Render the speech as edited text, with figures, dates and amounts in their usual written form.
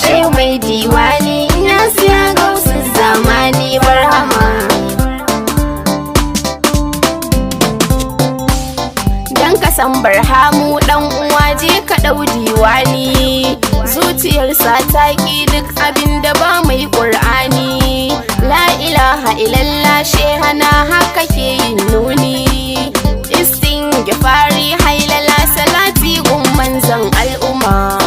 shehu mai diwani ya siya gausun zamani barhama. Dan ka san barhamu dan uwa je ka dau diwani, zuciyarsa ta ki duk abin da ba mai qur'ani. La ilaha illallah shehana haka ke yin nuni, istingifari hailala salati gun manzon al'umma.